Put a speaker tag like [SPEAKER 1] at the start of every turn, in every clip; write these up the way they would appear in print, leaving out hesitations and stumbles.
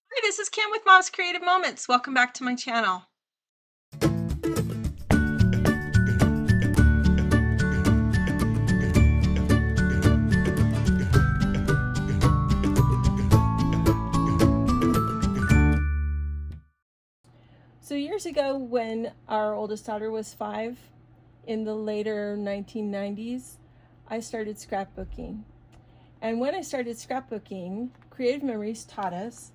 [SPEAKER 1] Hi, this is Kim with Mom's Creative Moments. Welcome back to my channel. So years ago, when our oldest daughter was 5, in the later 1990s, I started scrapbooking. And when I started scrapbooking, Creative Memories taught us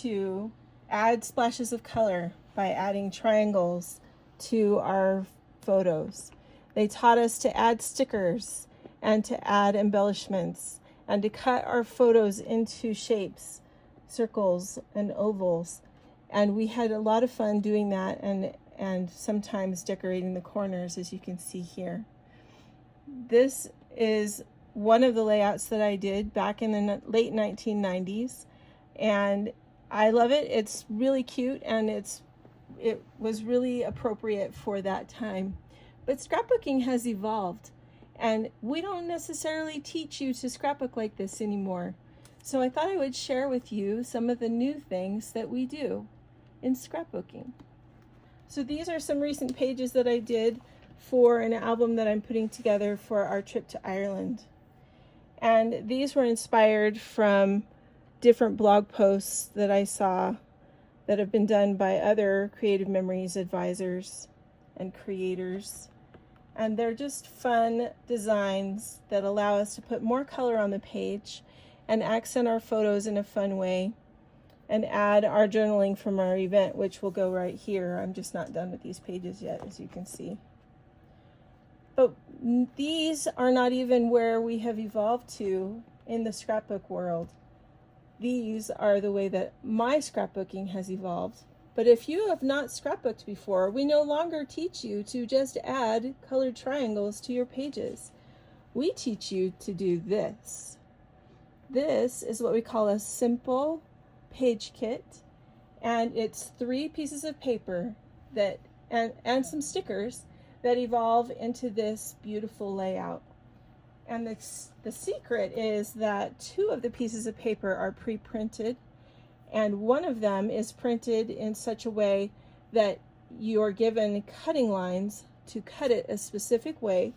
[SPEAKER 1] to add splashes of color by adding triangles to our photos. They taught us to add stickers and to add embellishments and to cut our photos into shapes, circles and ovals. And we had a lot of fun doing that and sometimes decorating the corners, as you can see here. This is one of the layouts that I did back in the late 1990s, and I love it. It's really cute, and it was really appropriate for that time. But scrapbooking has evolved, and we don't necessarily teach you to scrapbook like this anymore. So I thought I would share with you some of the new things that we do in scrapbooking. So these are some recent pages that I did for an album that I'm putting together for our trip to Ireland. And these were inspired from different blog posts that I saw that have been done by other Creative Memories advisors and creators. And they're just fun designs that allow us to put more color on the page and accent our photos in a fun way and add our journaling from our event, which will go right here. I'm just not done with these pages yet, as you can see. But these are not even where we have evolved to in the scrapbook world. These are the way that my scrapbooking has evolved. But if you have not scrapbooked before, we no longer teach you to just add colored triangles to your pages. We teach you to do this. This is what we call a simple page kit, and it's 3 pieces of paper that and some stickers that evolve into this beautiful layout. And the secret is that 2 of the pieces of paper are pre-printed, and one of them is printed in such a way that you're given cutting lines to cut it a specific way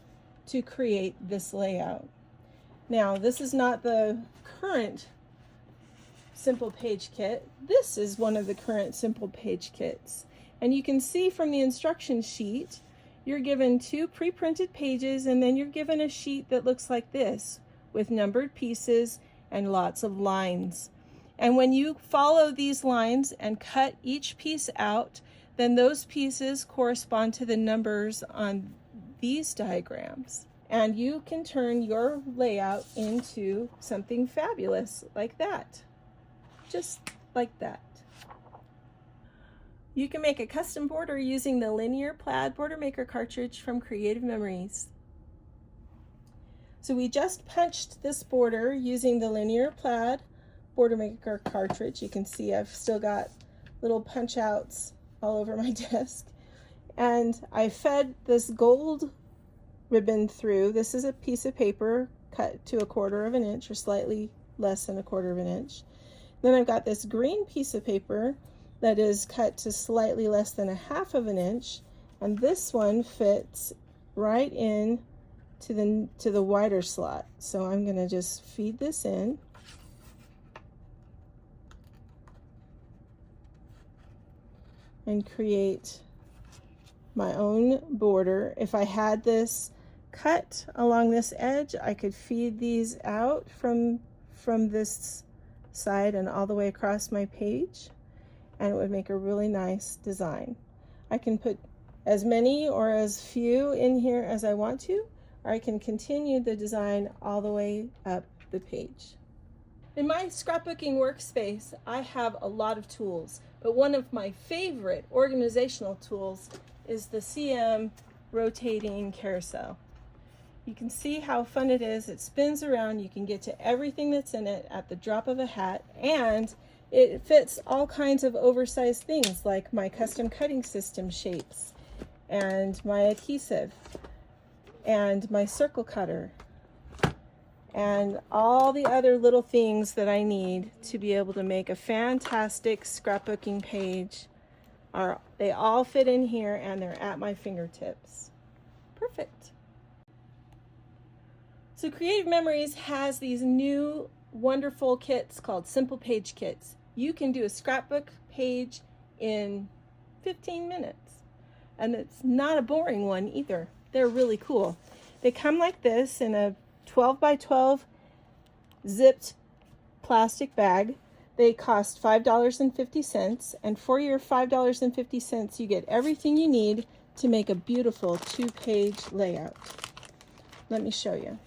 [SPEAKER 1] to create this layout. Now, this is not the current simple page kit. This is one of the current simple page kits. And you can see from the instruction sheet, you're given 2 pre-printed pages, and then you're given a sheet that looks like this with numbered pieces and lots of lines. And when you follow these lines and cut each piece out, then those pieces correspond to the numbers on these diagrams. And you can turn your layout into something fabulous like that. Just like that. You can make a custom border using the Linear Plaid Border Maker cartridge from Creative Memories. So we just punched this border using the Linear Plaid Border Maker cartridge. You can see I've still got little punch outs all over my desk. And I fed this gold ribbon through. This is a piece of paper cut to 1/4 of an inch, or slightly less than 1/4 of an inch. Then I've got this green piece of paper that is cut to slightly less than 1/2 of an inch, and this one fits right in to the wider slot. So I'm going to just feed this in. And create my own border. If I had this cut along this edge, I could feed these out from this side and all the way across my page, and it would make a really nice design. I can put as many or as few in here as I want to, or I can continue the design all the way up the page. In my scrapbooking workspace, I have a lot of tools, but one of my favorite organizational tools is the CM rotating carousel. You can see how fun it is. It spins around. You can get to everything that's in it at the drop of a hat, and it fits all kinds of oversized things like my custom cutting system shapes and my adhesive and my circle cutter and all the other little things that I need to be able to make a fantastic scrapbooking page they all fit in here, and they're at my fingertips. Perfect. So Creative Memories has these new wonderful kits called Simple Page Kits. You can do a scrapbook page in 15 minutes, and it's not a boring one either. They're really cool. They come like this in a 12 by 12 zipped plastic bag. They cost $5.50, and for your $5.50 you get everything you need to make a beautiful 2-page layout. Let me show you.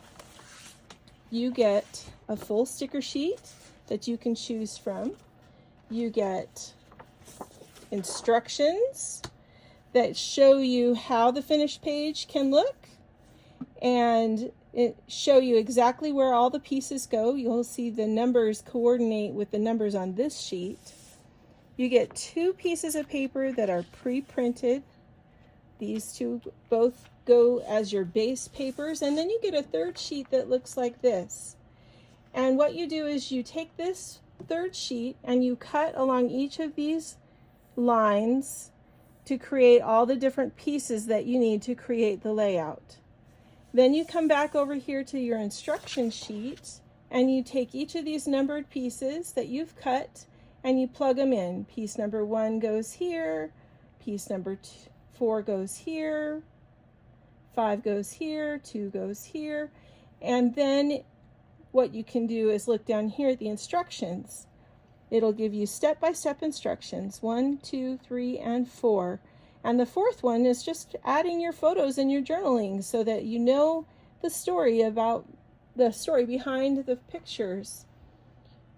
[SPEAKER 1] You get a full sticker sheet that you can choose from. You get instructions that show you how the finished page can look, and it show you exactly where all the pieces go. You'll see the numbers coordinate with the numbers on this sheet. You get 2 pieces of paper that are pre-printed. These 2 both go as your base papers, and then you get a 3rd sheet that looks like this. And what you do is you take this 3rd sheet and you cut along each of these lines to create all the different pieces that you need to create the layout. Then you come back over here to your instruction sheet and you take each of these numbered pieces that you've cut and you plug them in. Piece number 1 goes here, piece number 4 goes here, 5 goes here, 2 goes here, and then what you can do is look down here at the instructions. It'll give you step-by-step instructions, 1, 2, 3, and 4. And the 4th one is just adding your photos and your journaling so that you know the story behind the pictures.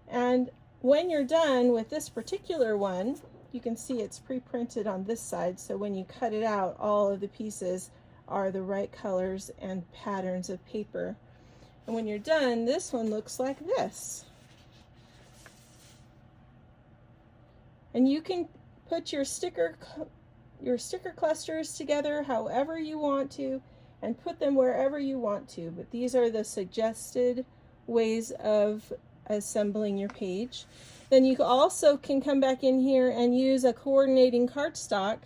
[SPEAKER 1] And when you're done with this particular one, you can see it's pre-printed on this side, so when you cut it out, all of the pieces are the right colors and patterns of paper. And when you're done, this one looks like this. And you can put your sticker clusters together however you want to and put them wherever you want to, but these are the suggested ways of assembling your page. Then you also can come back in here and use a coordinating cardstock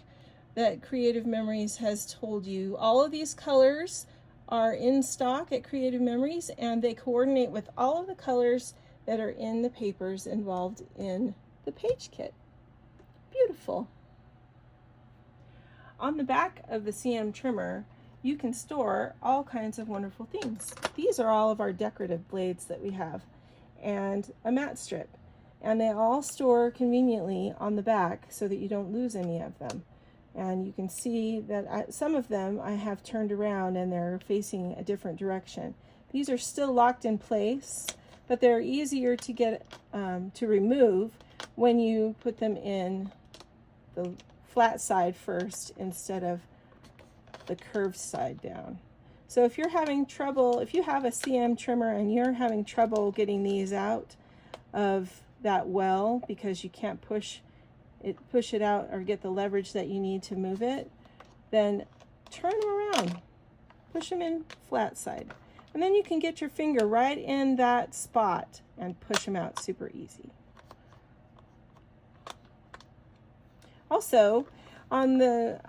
[SPEAKER 1] that Creative Memories has told you. All of these colors are in stock at Creative Memories, and they coordinate with all of the colors that are in the papers involved in the page kit. Beautiful. On the back of the CM trimmer, you can store all kinds of wonderful things. These are all of our decorative blades that we have, and a mat strip. And they all store conveniently on the back so that you don't lose any of them. And you can see that some of them I have turned around and they're facing a different direction. These are still locked in place, but they're easier to get to remove when you put them in the flat side first instead of the curved side down. So if you're having trouble, if you have a CM trimmer and you're having trouble getting these out of that well because you can't push it out or get the leverage that you need to move it, then turn them around, push them in flat side, and then you can get your finger right in that spot and push them out super easy. Also, on the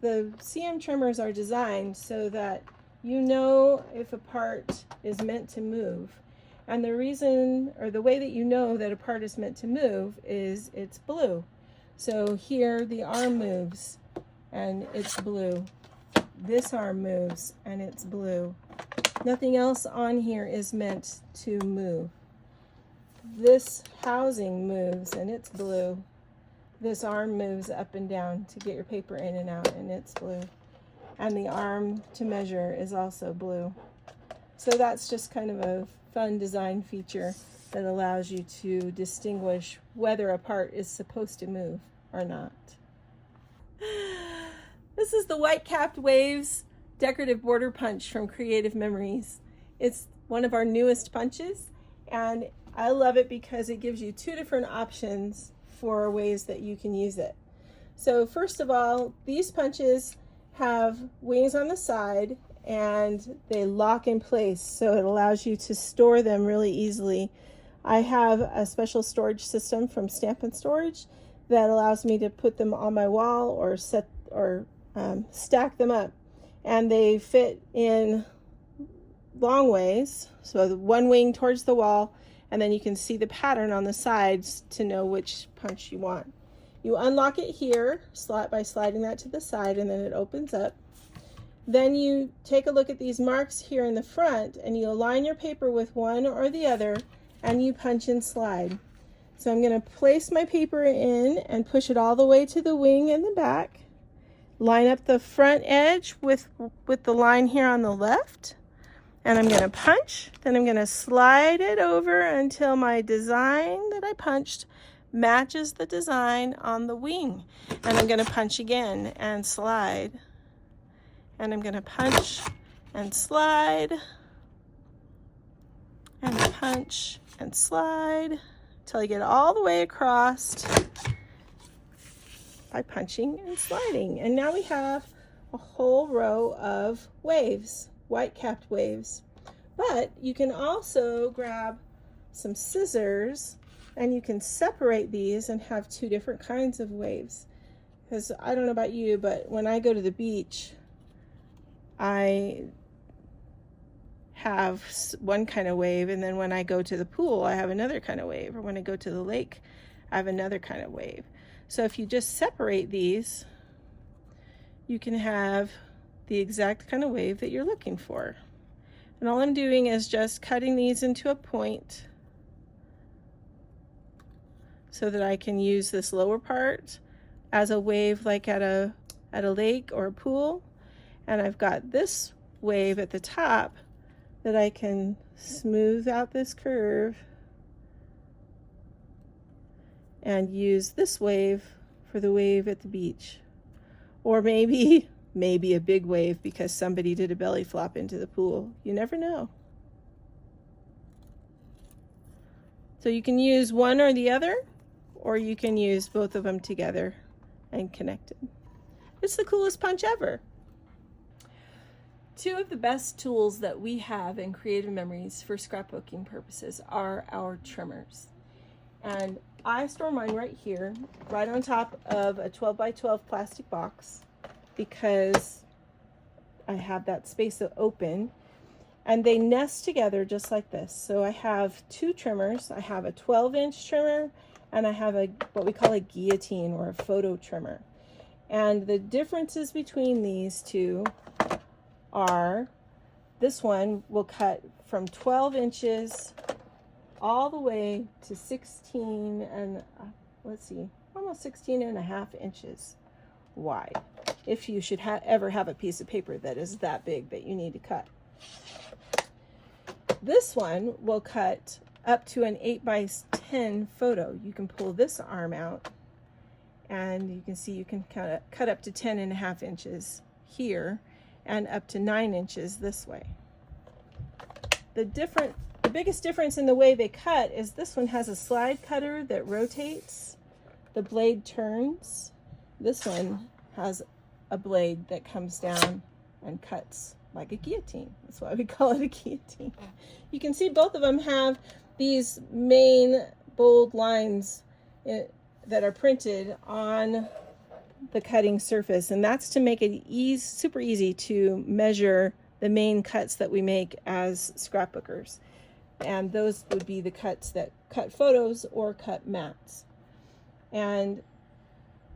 [SPEAKER 1] CM trimmers are designed so that you know if a part is meant to move. And the reason, or the way that you know that a part is meant to move, is it's blue. So here the arm moves and it's blue. This arm moves and it's blue. Nothing else on here is meant to move. This housing moves and it's blue. This arm moves up and down to get your paper in and out and it's blue. And the arm to measure is also blue. So that's just kind of a fun design feature that allows you to distinguish whether a part is supposed to move or not. This is the White Capped Waves decorative border punch from Creative Memories. It's one of our newest punches, and I love it because it gives you 2 different options for ways that you can use it. So first of all, these punches have wings on the side and they lock in place, so it allows you to store them really easily. I have a special storage system from Stampin' Storage that allows me to put them on my wall or stack them up, and they fit in long ways, so the one wing towards the wall, and then you can see the pattern on the sides to know which punch you want. You unlock it here by sliding that to the side, and then it opens up. Then you take a look at these marks here in the front, and you align your paper with one or the other, and you punch and slide. So I'm going to place my paper in and push it all the way to the wing and the back. Line up the front edge with the line here on the left, and I'm going to punch. Then I'm going to slide it over until my design that I punched matches the design on the wing. And I'm going to punch again and slide. And I'm going to punch and slide and punch and slide until I get all the way across by punching and sliding. And now we have a whole row of waves, white-capped waves. But you can also grab some scissors and you can separate these and have two different kinds of waves. Because I don't know about you, but when I go to the beach, I have one kind of wave, and then when I go to the pool, I have another kind of wave, or when I go to the lake, I have another kind of wave. So if you just separate these, you can have the exact kind of wave that you're looking for. And all I'm doing is just cutting these into a point so that I can use this lower part as a wave like at a lake or a pool. And I've got this wave at the top that I can smooth out this curve and use this wave for the wave at the beach. Or maybe a big wave because somebody did a belly flop into the pool. You never know. So you can use one or the other, or you can use both of them together and connected. It's the coolest punch ever. Two of the best tools that we have in Creative Memories for scrapbooking purposes are our trimmers. And I store mine right here, right on top of a 12 by 12 plastic box, because I have that space open, and they nest together just like this. So I have two trimmers. I have a 12-inch trimmer, and I have what we call a guillotine or a photo trimmer. And the differences between these two are, this one will cut from 12 inches all the way to 16 and almost 16 and a half inches wide, if you should ever have a piece of paper that is that big that you need to cut. This one will cut up to an 8 by 10 photo. You can pull this arm out, and you can see you can cut up to 10 and a half inches here, and up to 9 inches this way. The biggest difference in the way they cut is this one has a slide cutter that rotates. The blade turns. This one has a blade that comes down and cuts like a guillotine. That's why we call it a guillotine. You can see both of them have these main bold lines that are printed on the cutting surface, and that's to make it super easy to measure the main cuts that we make as scrapbookers. And those would be the cuts that cut photos or cut mats. And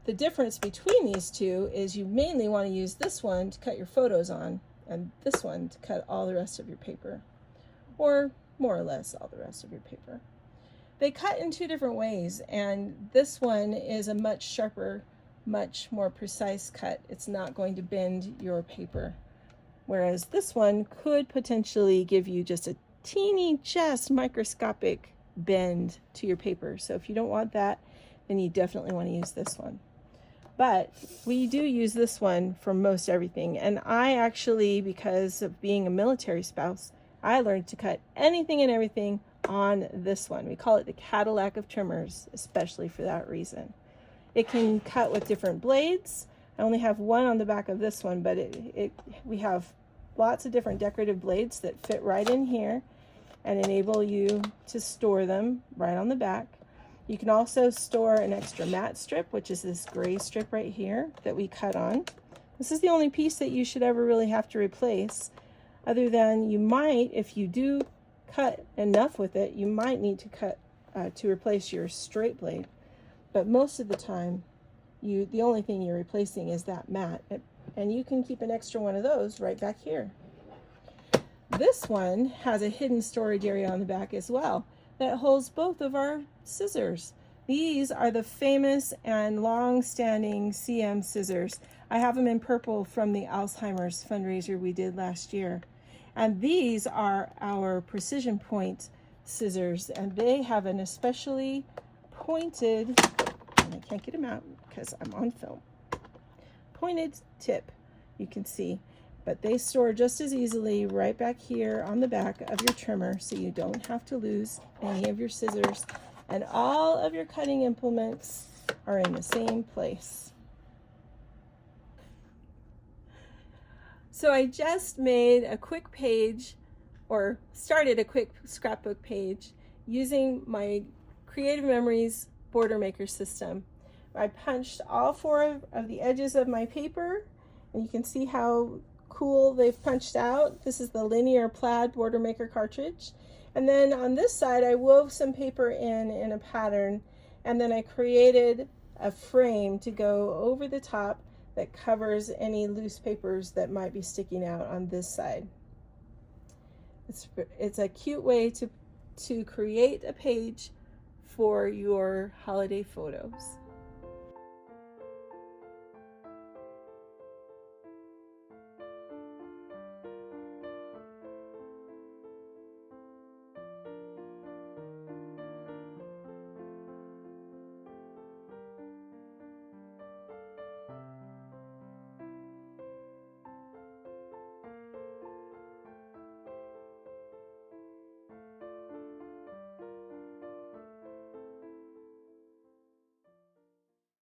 [SPEAKER 1] the difference between these two is you mainly want to use this one to cut your photos on, and this one to cut all the rest of your paper, or more or less all the rest of your paper. They cut in two different ways, and this one is a much sharper, much more precise cut. It's not going to bend your paper, whereas this one could potentially give you just a teeny, just microscopic bend to your paper. So if you don't want that, then you definitely want to use this one. But we do use this one for most everything, and I actually, because of being a military spouse, I learned to cut anything and everything on this one. We call it the Cadillac of trimmers, especially for that reason. It can cut with different blades. I only have one on the back of this one, but we have lots of different decorative blades that fit right in here and enable you to store them right on the back. You can also store an extra matte strip, which is this gray strip right here that we cut on. This is the only piece that you should ever really have to replace, other than you might, if you do cut enough with it, you might need to cut to replace your straight blade. But most of the time, the only thing you're replacing is that mat, and you can keep an extra one of those right back here. This one has a hidden storage area on the back as well that holds both of our scissors. These are the famous and long-standing CM scissors. I have them in purple from the Alzheimer's fundraiser we did last year. And these are our precision point scissors, and they have an especially pointed, and I can't get them out because I'm on film, pointed tip, you can see, but they store just as easily right back here on the back of your trimmer, so you don't have to lose any of your scissors, and all of your cutting implements are in the same place. So I just made a quick page, or started a quick scrapbook page using my Creative Memories border maker system. I punched all 4 of the edges of my paper, and you can see how cool they've punched out. This is the linear plaid border maker cartridge. And then on this side, I wove some paper in a pattern, and then I created a frame to go over the top that covers any loose papers that might be sticking out on this side. It's a cute way to create a page for your holiday photos.